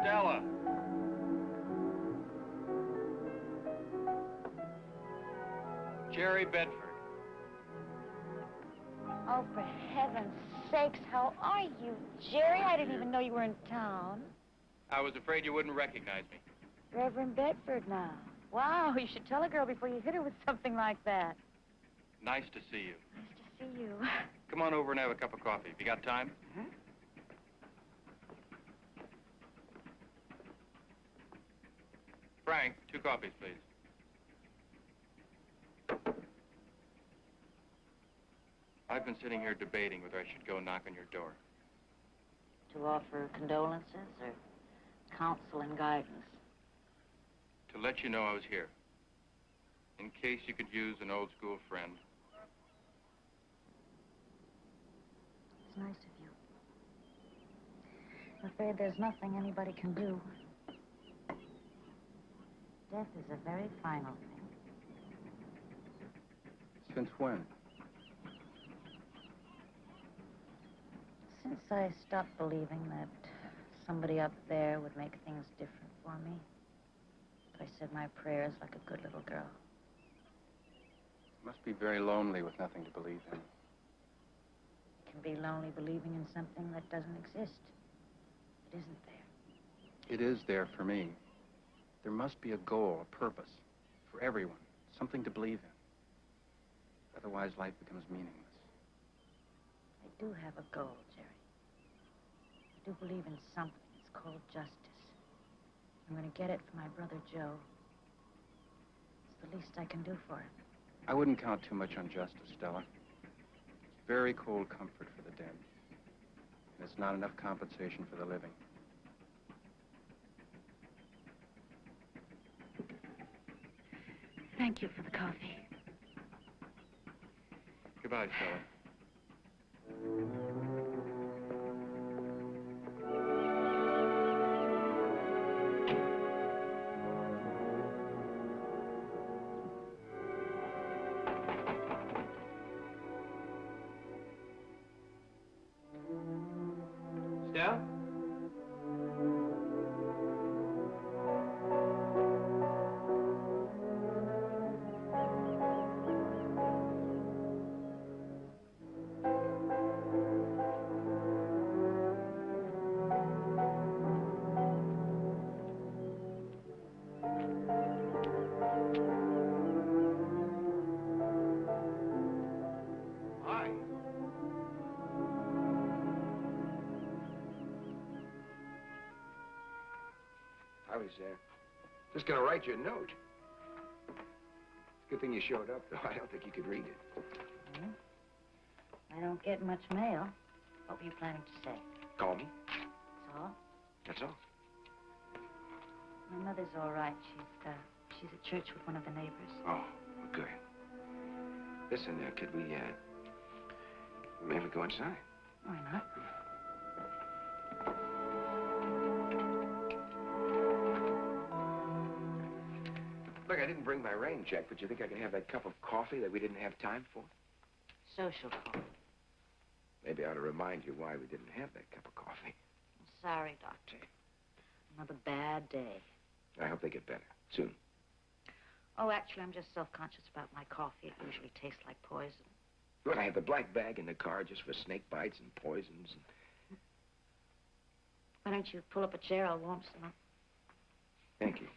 Stella. Jerry Bedford. Oh, for heaven's sakes, how are you, Jerry? I didn't even know you were in town. I was afraid you wouldn't recognize me. Reverend Bedford now. Wow, you should tell a girl before you hit her with something like that. Nice to see you. Nice to see you. Come on over and have a cup of coffee. Have you got time? Huh? Frank, 2 coffees, please. I've been sitting here debating whether I should go knock on your door. To offer condolences or counsel and guidance? To let you know I was here. In case you could use an old school friend. It's nice of you. I'm afraid there's nothing anybody can do. Death is a very final thing. Since when? Since I stopped believing that somebody up there would make things different for me, I said my prayers like a good little girl. It must be very lonely with nothing to believe in. It can be lonely believing in something that doesn't exist. It isn't there. It is there for me. There must be a goal, a purpose, for everyone, something to believe in. Otherwise, life becomes meaningless. I do have a goal, Jerry. I do believe in something. It's called justice. I'm going to get it for my brother Joe. It's the least I can do for him. I wouldn't count too much on justice, Stella. It's very cold comfort for the dead. And it's not enough compensation for the living. Thank you for the coffee. Goodbye, Stella. Stella? Hi. I was just going to write you a note. It's a good thing you showed up, though. I don't think you could read it. Hmm? I don't get much mail. What were you planning to say? Call me. That's all? That's all. My mother's all right. She's at church with one of the neighbors. Oh, good. Listen, could we, maybe go inside? Why not? Look, I didn't bring my rain check, but you think I can have that cup of coffee that we didn't have time for? Social call. Maybe I ought to remind you why we didn't have that cup of coffee. I'm sorry, Doctor. Another bad day. I hope they get better soon. Oh, actually, I'm just self-conscious about my coffee. It usually tastes like poison. Look, I have the black bag in the car just for snake bites and poisons. Why don't you pull up a chair? I'll warm some up. Thank you.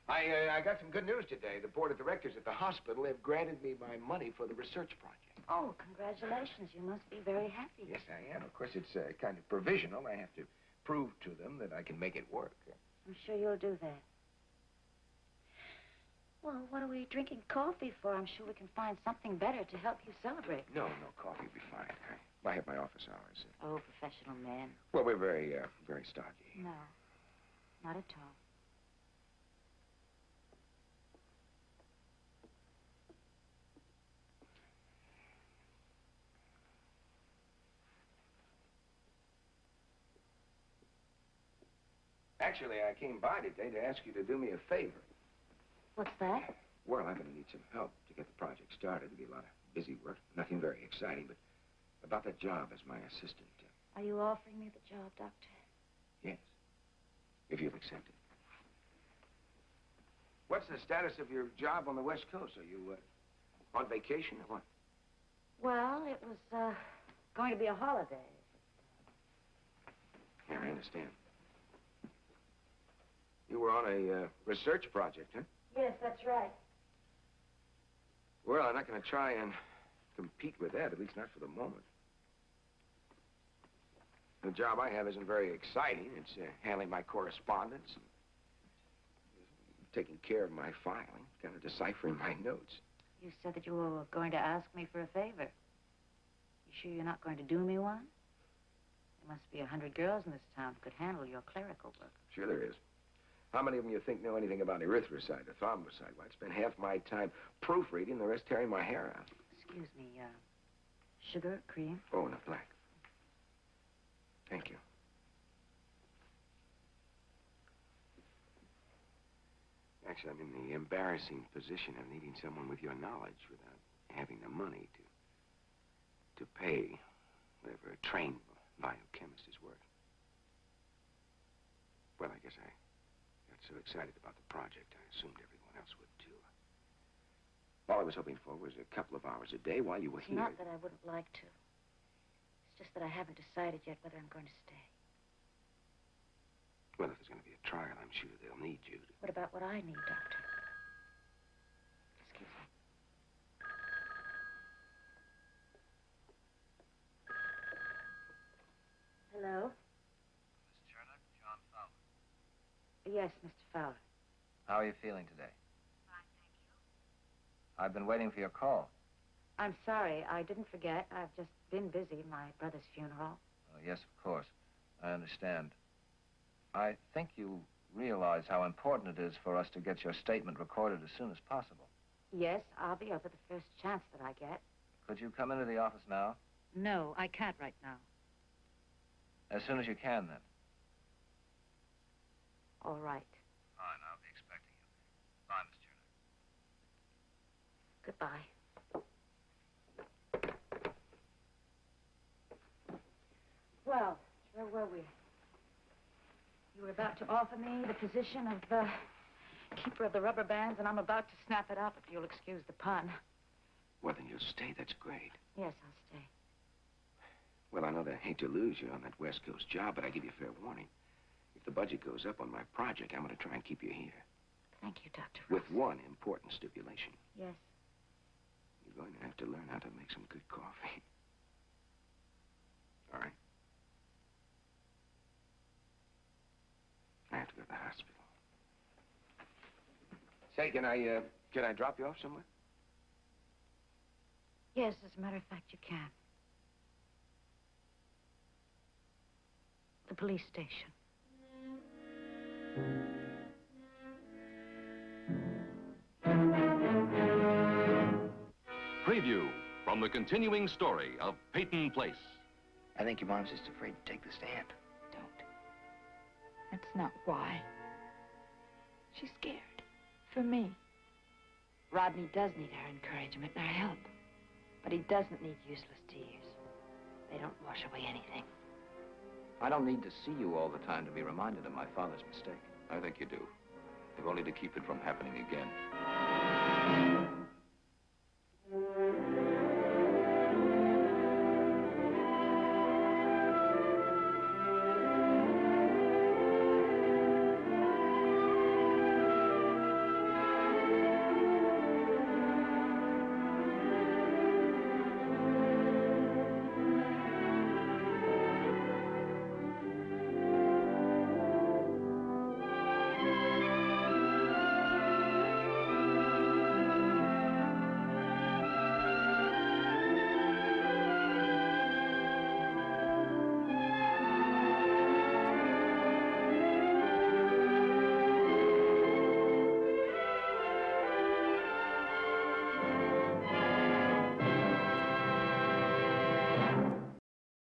I got some good news today. The board of directors at the hospital have granted me my money for the research project. Oh, congratulations. You must be very happy. Yes, I am. Of course, it's kind of provisional. I have to prove to them that I can make it work. I'm sure you'll do that. Well, what are we drinking coffee for? I'm sure we can find something better to help you celebrate. No, coffee will be fine. I have my office hours. Oh, professional man. Well, we're very stodgy. No, not at all. Actually, I came by today to ask you to do me a favor. What's that? Well, I'm going to need some help to get the project started. It'll be a lot of busy work. Nothing very exciting, but About that job as my assistant. Are you offering me the job, Doctor? Yes. If you'll accept it. What's the status of your job on the West Coast? Are you, on vacation or what? Well, it was, going to be a holiday. Yeah, I understand. You were on a, research project, huh? Yes, that's right. Well, I'm not going to try and compete with that, at least not for the moment. The job I have isn't very exciting. It's handling my correspondence, and taking care of my filing, kind of deciphering my notes. You said that you were going to ask me for a favor. You sure you're not going to do me one? There must be 100 girls in this town who could handle your clerical work. Sure there is. How many of them you think know anything about erythrocide or thrombocyte? Well, I spend half my time proofreading, the rest tearing my hair out. Excuse me, sugar, cream? Oh, and a black. Thank you. Actually, I'm in the embarrassing position of needing someone with your knowledge without having the money to pay whatever a trained biochemist is worth. Well, I guess I got so excited about the project, I assumed everyone else would, too. All I was hoping for was a couple of hours a day while you were It's here. not that I wouldn't like to. It's just that I haven't decided yet whether I'm going to stay. Well, if there's going to be a trial, I'm sure they'll need you to... What about what I need, Doctor? Excuse me. Hello? Miss Turner, John Fowler. Yes, Mr. Fowler. How are you feeling today? Fine, thank you. I've been waiting for your call. I'm sorry, I didn't forget. I've just been busy, my brother's funeral. Oh, yes, of course. I understand. I think you realize how important it is for us to get your statement recorded as soon as possible. Yes, I'll be over the first chance that I get. Could you come into the office now? No, I can't right now. As soon as you can, then. All right. Fine, I'll be expecting you. Bye, Miss Turner. Goodbye. Well, where were we? You were about to offer me the position of keeper of the rubber bands, and I'm about to snap it up, if you'll excuse the pun. Well, then you'll stay. That's great. Yes, I'll stay. Well, I know that I hate to lose you on that West Coast job, but I give you a fair warning. If the budget goes up on my project, I'm going to try and keep you here. Thank you, Dr. With Ross. one important stipulation. Yes. You're going to have to learn how to make some good coffee. All right? I have to go to the hospital. Say, can I drop you off somewhere? Yes, as a matter of fact, you can. The police station. Preview from the continuing story of Peyton Place. I think your mom's just afraid to take the stand. Don't. That's not why. She's scared. For me. Rodney does need our encouragement and our help. But he doesn't need useless tears. They don't wash away anything. I don't need to see you all the time to be reminded of my father's mistake. I think you do. If only to keep it from happening again.